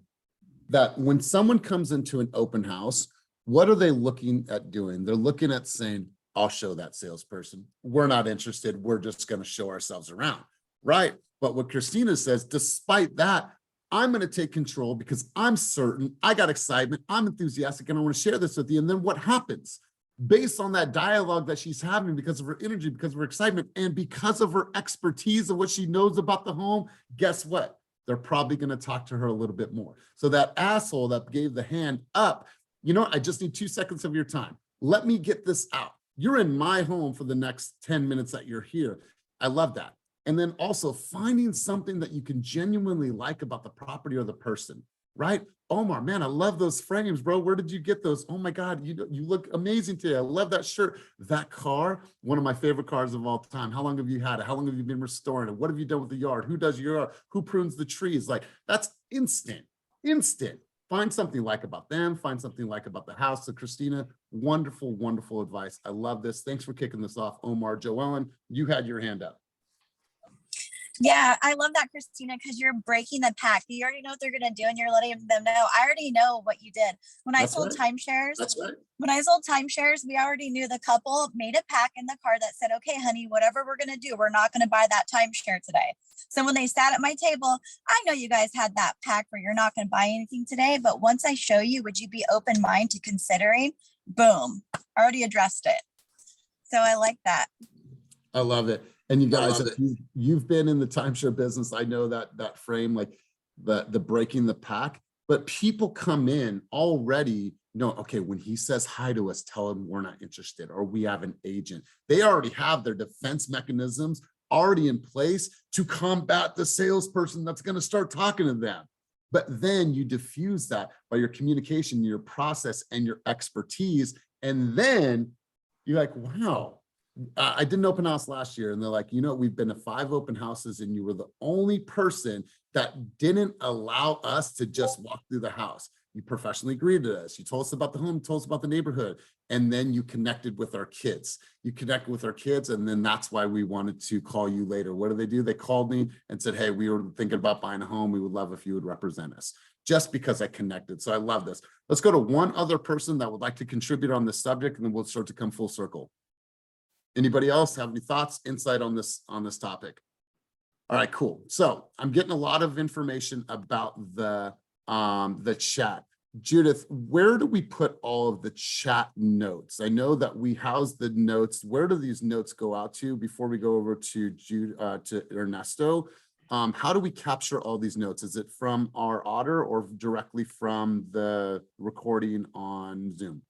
that when someone comes into an open house, what are they looking at doing? They're looking at saying, I'll show that salesperson. We're not interested. We're just going to show ourselves around, right? But what Christina says, despite that, I'm going to take control because I'm certain, I got excitement, I'm enthusiastic, and I want to share this with you. And then what happens? Based on that dialogue that she's having, because of her energy, because of her excitement, and because of her expertise of what she knows about the home, guess what? They're probably going to talk to her a little bit more. So that asshole that gave the hand up, I just need 2 seconds of your time. Let me get this out. You're in my home for the next 10 minutes that you're here. I love that. And then also finding something that you can genuinely like about the property or the person, right? Omar, man, I love those frames, bro. Where did you get those? Oh my God, you look amazing today. I love that shirt. That car, one of my favorite cars of all time. How long have you had it? How long have you been restoring it? What have you done with the yard? Who does your yard? Who prunes the trees? Like, that's instant. Find something like about them, find something like about the house. So Christina, wonderful, wonderful advice. I love this. Thanks for kicking this off. Omar, Joellen, you had your hand up. Yeah, I love that, Christina, because you're breaking the pack. You already know what they're going to do, and you're letting them know. I already know what you did. When I sold timeshares, when I sold timeshares, we already knew the couple made a pack in the car that said, okay, honey, whatever we're going to do, we're not going to buy that timeshare today. So when they sat at my table, I know you guys had that pack where you're not going to buy anything today, but once I show you, would you be open mind to considering? Boom, already addressed it. So I like that. I love it. And you guys, if you've been in the timeshare business, I know that frame, like the breaking the pack, but people come in already know, okay, when he says hi to us, tell him we're not interested, or we have an agent. They already have their defense mechanisms already in place to combat the salesperson that's going to start talking to them. But then you diffuse that by your communication, your process, and your expertise. And then you're like, wow. I did an open house last year, and they're like, we've been to 5 open houses, and you were the only person that didn't allow us to just walk through the house. You professionally greeted us. You told us about the home, told us about the neighborhood, and then you connected with our kids. You connected with our kids, and then that's why we wanted to call you later. What do? They called me and said, hey, we were thinking about buying a home. We would love if you would represent us, just because I connected. So I love this. Let's go to one other person that would like to contribute on this subject, and then we'll start to come full circle. Anybody else have any thoughts, insight on this topic? All right, cool. So I'm getting a lot of information about the chat. Judith, where do we put all of the chat notes? I know that we house the notes. Where do these notes go out to before we go over to to Ernesto? How do we capture all these notes? Is it from our Otter or directly from the recording on Zoom?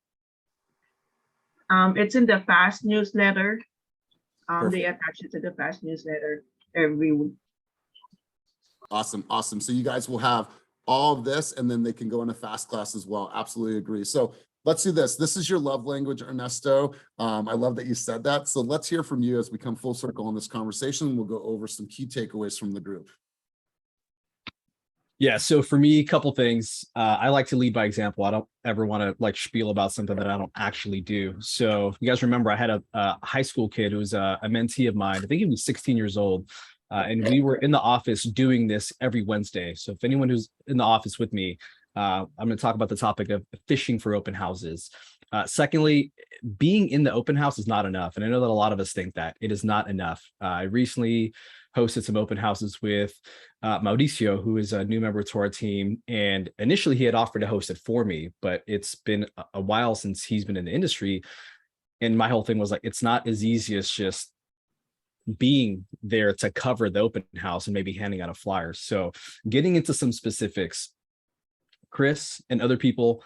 It's in the fast newsletter. They Perfect. attach it to the fast newsletter every week. Awesome, awesome. So you guys will have all of this, and then they can go into fast class as well. Absolutely agree. So let's do this. This is your love language, Ernesto. I love that you said that. So let's hear from you as we come full circle in this conversation. We'll go over some key takeaways from the group. Yeah, so for me, a couple things. I like to lead by example. I don't ever want to like spiel about something that I don't actually do. So you guys remember I had a high school kid who was a mentee of mine. I think he was 16 years old. And we were in the office doing this every Wednesday. So if anyone who's in the office with me, I'm going to talk about the topic of fishing for open houses. Secondly, being in the open house is not enough. And I know that a lot of us think that it is not enough. I recently hosted some open houses with Mauricio, who is a new member to our team. And initially he had offered to host it for me, but it's been a while since he's been in the industry. And my whole thing was like, it's not as easy as just being there to cover the open house and maybe handing out a flyer. So getting into some specifics, Chris and other people,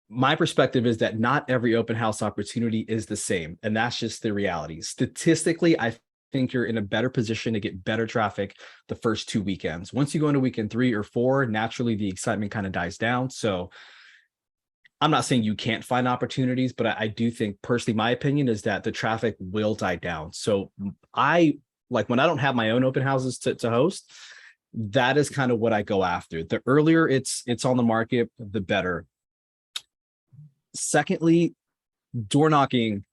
my perspective is that not every open house opportunity is the same. And that's just the reality. Statistically, I think you're in a better position to get better traffic the first 2 weekends. Once you go into weekend 3 or 4, naturally the excitement kind of dies down. So I'm not saying you can't find opportunities, but I do think personally, my opinion is that the traffic will die down. So I like when I don't have my own open houses to host, that is kind of what I go after. The earlier it's on the market, the better. Secondly, door knocking.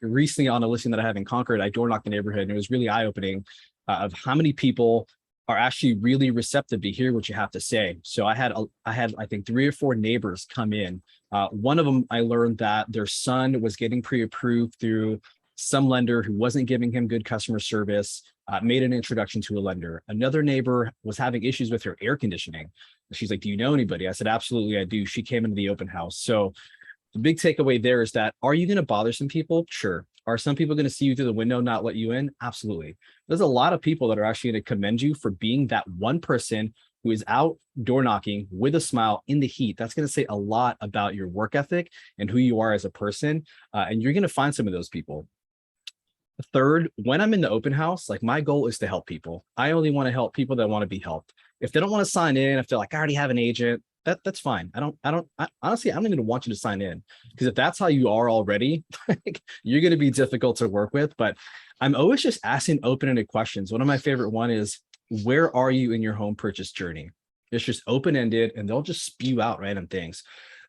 Recently on a listing that I have in Concord, I door knocked the neighborhood, and it was really eye-opening of how many people are actually really receptive to hear what you have to say. So I had I think 3 or 4 neighbors come in. One of them, I learned that their son was getting pre-approved through some lender who wasn't giving him good customer service, made an introduction to a lender. Another neighbor was having issues with her air conditioning. She's like, do you know anybody? I said, absolutely, I do. She came into the open house. So the big takeaway there is that, are you going to bother some people? Sure. Are some people going to see you through the window, not let you in? Absolutely. There's a lot of people that are actually going to commend you for being that one person who is out door knocking with a smile in the heat. That's going to say a lot about your work ethic and who you are as a person. And you're going to find some of those people. Third, when I'm in the open house, like my goal is to help people. I only want to help people that want to be helped. If they don't want to sign in, if they're like, I already have an agent, that's fine. Honestly, I don't even want you to sign in, because if that's how you are already, you're going to be difficult to work with. But I'm always just asking open-ended questions. One of my favorite one is, where are you in your home purchase journey? It's just open-ended, and they'll just spew out random things.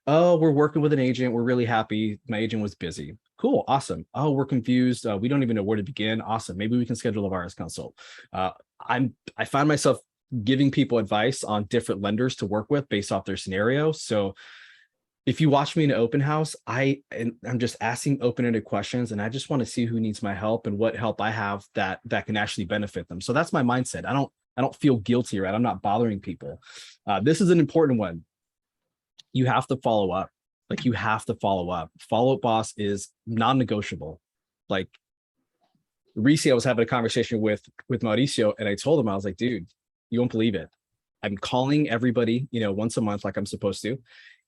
Oh, we're working with an agent. We're really happy. My agent was busy. Cool. Awesome. Oh, we're confused. We don't even know where to begin. Awesome. Maybe we can schedule a virus consult. I find myself giving people advice on different lenders to work with based off their scenario. So if you watch me in an open house, I'm just asking open-ended questions, and I just want to see who needs my help and what help I have that can actually benefit them. So that's my mindset. I don't feel guilty, right? I'm not bothering people. This is an important one. You have to follow up. Like, you have to follow up. Follow-up, boss, is non-negotiable. Like, recently I was having a conversation with Mauricio, and I told him, I was like, dude, you won't believe it. I'm calling everybody, once a month like I'm supposed to.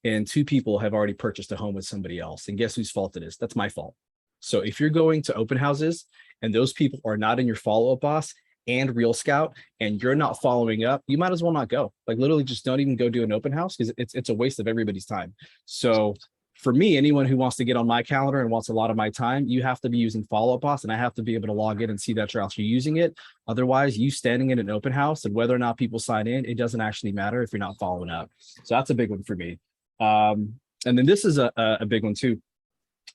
And 2 people have already purchased a home with somebody else. And guess whose fault it is? That's my fault. So if you're going to open houses and those people are not in your follow-up, boss, and Real Scout, and you're not following up, you might as well not go. Like, literally just don't even go do an open house, because it's a waste of everybody's time. So for me, anyone who wants to get on my calendar and wants a lot of my time, you have to be using Follow-Up Boss, and I have to be able to log in and see that you're actually using it. Otherwise, you standing in an open house and whether or not people sign in, it doesn't actually matter if you're not following up. So that's a big one for me. And then this is a big one too.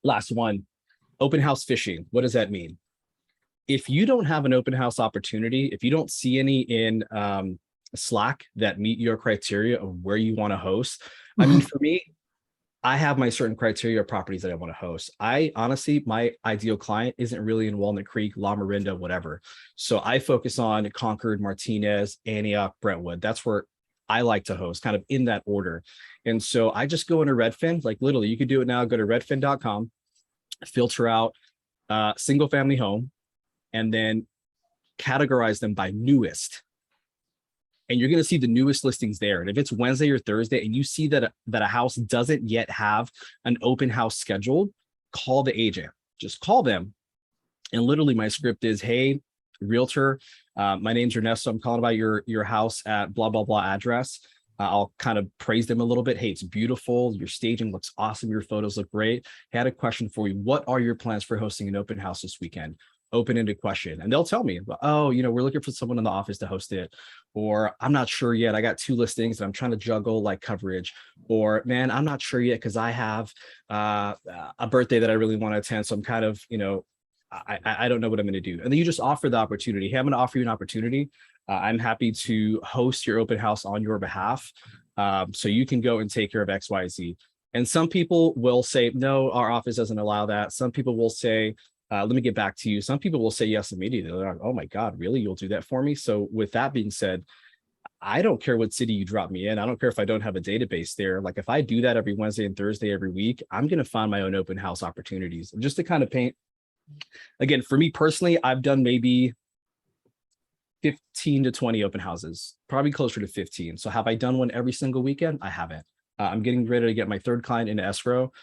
Last one, open house fishing. What does that mean? If you don't have an open house opportunity, if you don't see any in Slack that meet your criteria of where you want to host, I mean, for me, I have my certain criteria of properties that I want to host. I honestly, my ideal client isn't really in Walnut Creek, La Miranda, whatever. So I focus on Concord, Martinez, Antioch, Brentwood. That's where I like to host, kind of in that order. And so I just go into Redfin, like literally you could do it now, go to redfin.com, filter out single family home, and then categorize them by newest. And you're going to see the newest listings there. And if it's Wednesday or Thursday and you see that a house doesn't yet have an open house scheduled, call the agent. Just call them. And literally my script is, hey, realtor, my name's Ernesto. I'm calling about your house at blah, blah, blah address. I'll kind of praise them a little bit. Hey, it's beautiful. Your staging looks awesome. Your photos look great. I had a question for you. What are your plans for hosting an open house this weekend? Open-ended question. And they'll tell me, oh, we're looking for someone in the office to host it. Or I'm not sure yet. I got 2 listings and I'm trying to juggle like coverage. Or man, I'm not sure yet because I have a birthday that I really want to attend. So I'm kind of, I don't know what I'm going to do. And then you just offer the opportunity. Hey, I'm going to offer you an opportunity. I'm happy to host your open house on your behalf. So you can go and take care of X, Y, Z. And some people will say, no, our office doesn't allow that. Some people will say, let me get back to you. Some people will say yes immediately. They're like, oh my God, really? You'll do that for me? So with that being said, I don't care what city you drop me in. I don't care if I don't have a database there. Like if I do that every Wednesday and Thursday every week, I'm going to find my own open house opportunities. And just to kind of paint, again, for me personally, I've done maybe 15 to 20 open houses, probably closer to 15. So have I done one every single weekend? I haven't. I'm getting ready to get my 3rd client into escrow.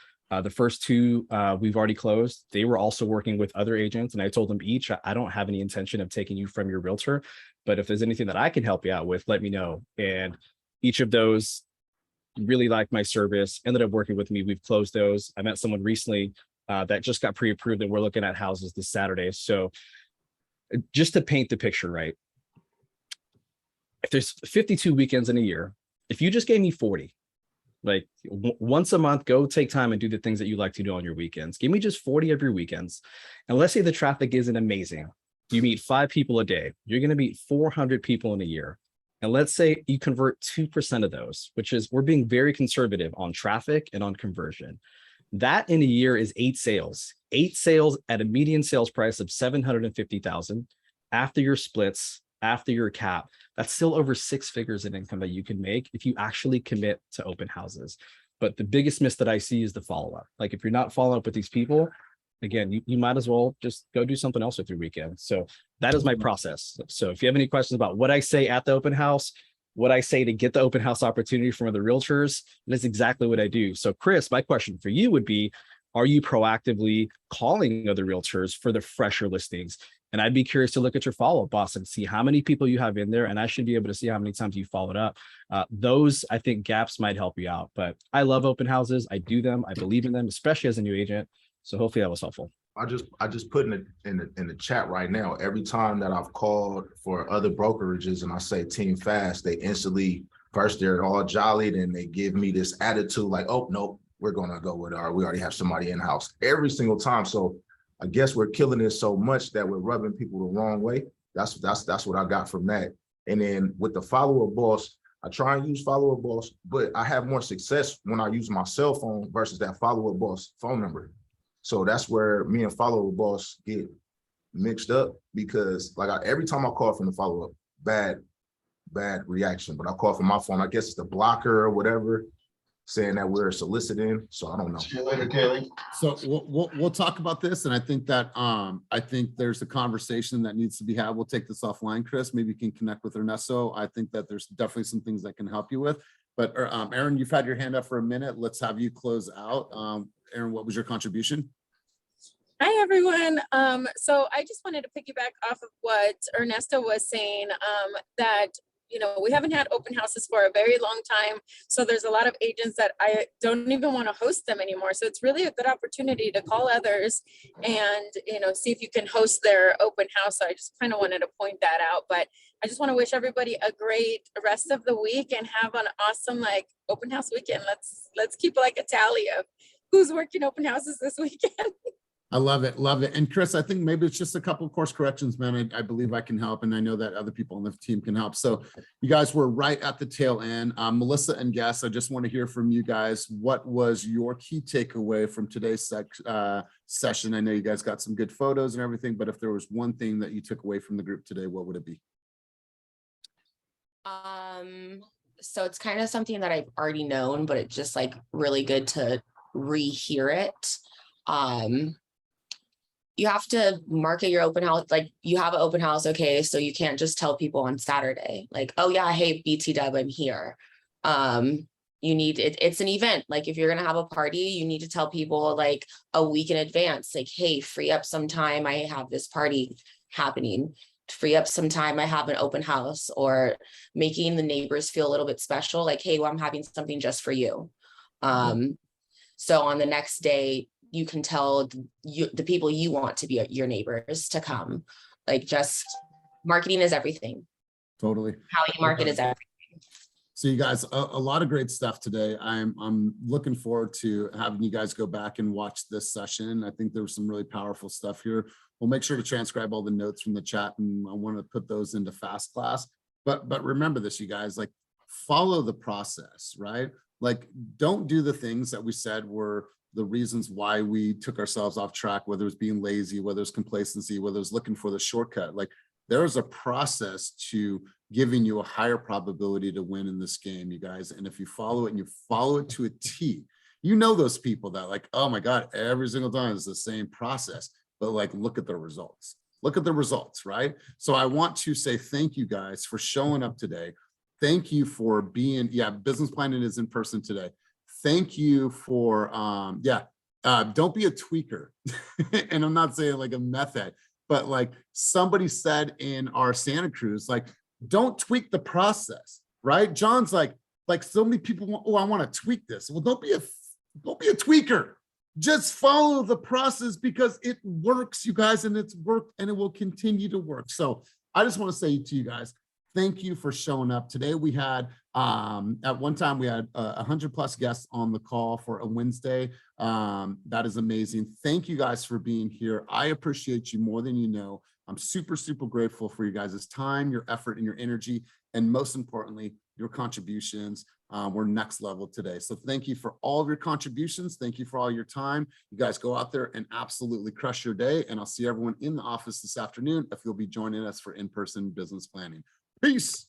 The first 2 we've already closed. They were also working with other agents. And I told them each, I don't have any intention of taking you from your realtor, but if there's anything that I can help you out with, let me know. And each of those really liked my service, ended up working with me. We've closed those. I met someone recently that just got pre-approved and we're looking at houses this Saturday. So just to paint the picture, right? If there's 52 weekends in a year, if you just gave me 40, like once a month, go take time and do the things that you like to do on your weekends. Give me just 40 of your weekends. And let's say the traffic isn't amazing. You meet 5 people a day. You're going to meet 400 people in a year. And let's say you convert 2% of those, which is we're being very conservative on traffic and on conversion. That in a year is 8 sales. 8 sales at a median sales price of $750,000 after your splits, after your cap. That's still over 6 figures in income that you can make if you actually commit to open houses. But the biggest miss that I see is the follow-up. Like if you're not following up with these people, again, you might as well just go do something else with your weekend. So that is my process. So if you have any questions about what I say at the open house, what I say to get the open house opportunity from other realtors, that's exactly what I do. So Chris, my question for you would be, are you proactively calling other realtors for the fresher listings? And I'd be curious to look at your follow-up, boss, and see how many people you have in there. And I should be able to see how many times you followed up. Those, I think, gaps might help you out. But I love open houses. I do them. I believe in them, especially as a new agent. So hopefully that was helpful. I just put in the chat right now. Every time that I've called for other brokerages and I say Team Fast, they instantly first they're all jolly, and they give me this attitude like, oh nope, we're gonna go with we already have somebody in house every single time. So I guess we're killing it so much that we're rubbing people the wrong way. That's what I got from that. And then with the follow-up boss, I try and use follow-up boss, but I have more success when I use my cell phone versus that follow-up boss phone number. So that's where me and follow-up boss get mixed up, because like every time I call from the follow-up, bad reaction. But I call from my phone, I guess it's the blocker or whatever, saying that we're soliciting. So I don't know. See you later, Kaylee. So we'll talk about this, and I think that I think there's a conversation that needs to be had. We'll take this offline, Chris. Maybe you can connect with Ernesto. I think that there's definitely some things that can help you with. But Aaron, you've had your hand up for a minute. Let's have you close out. Aaron, what was your contribution? Hi, everyone. So I just wanted to piggyback off of what Ernesto was saying, that, we haven't had open houses for a very long time. So there's a lot of agents that I don't even want to host them anymore. So it's really a good opportunity to call others and, see if you can host their open house. So I just kind of wanted to point that out. But I just want to wish everybody a great rest of the week and have an awesome open house weekend. Let's keep a tally of who's working open houses this weekend. I love it. Love it. And Chris, I think maybe it's just a couple of course corrections, man. I believe I can help. And I know that other people on the team can help. So you guys were right at the tail end. Melissa and Gus, I just want to hear from you guys. What was your key takeaway from today's session? I know you guys got some good photos and everything, but if there was one thing that you took away from the group today, what would it be? So it's kind of something that I've already known, but it's just like really good to rehear it. You have to market your open house. Like you have an open house. Okay. So you can't just tell people on Saturday, like, oh yeah, hey, BT Dub, I'm here. You need it. It's an event. Like if you're going to have a party, you need to tell people like a week in advance, like, hey, free up some time. I have this party happening. Free up some time. I have an open house, or making the neighbors feel a little bit special. Like, hey, well, I'm having something just for you. So on the next day, you can tell the people you want to be your neighbors to come. Like just marketing is everything. Totally. How you market is everything. So you guys, a lot of great stuff today. I'm looking forward to having you guys go back and watch this session. I think there was some really powerful stuff here. We'll make sure to transcribe all the notes from the chat, and I want to put those into fast class. But remember this, you guys, like follow the process, right? Like don't do the things that we said were the reasons why we took ourselves off track, whether it's being lazy, whether it's complacency, whether it's looking for the shortcut. Like there is a process to giving you a higher probability to win in this game, you guys. And if you follow it and you follow it to a T, you know those people that like, oh my God, every single time it's the same process, but like, look at the results. Look at the results, right? So I want to say thank you guys for showing up today. Thank you for being, business planning is in person today. Thank you for, don't be a tweaker. And I'm not saying like a method, but like somebody said in our Santa Cruz, like, don't tweak the process, right? John's like so many people want, oh, I want to tweak this. Well, don't be a tweaker. Just follow the process because it works, you guys, and it's worked and it will continue to work. So I just want to say to you guys, thank you for showing up. Today we had, at one time we had 100+ guests on the call for a Wednesday. That is amazing. Thank you guys for being here. I appreciate you more than you know. I'm super, super grateful for you guys' time, your effort, and your energy, and most importantly, your contributions. We're next level today. So thank you for all of your contributions. Thank you for all your time. You guys go out there and absolutely crush your day. And I'll see everyone in the office this afternoon if you'll be joining us for in-person business planning. Peace.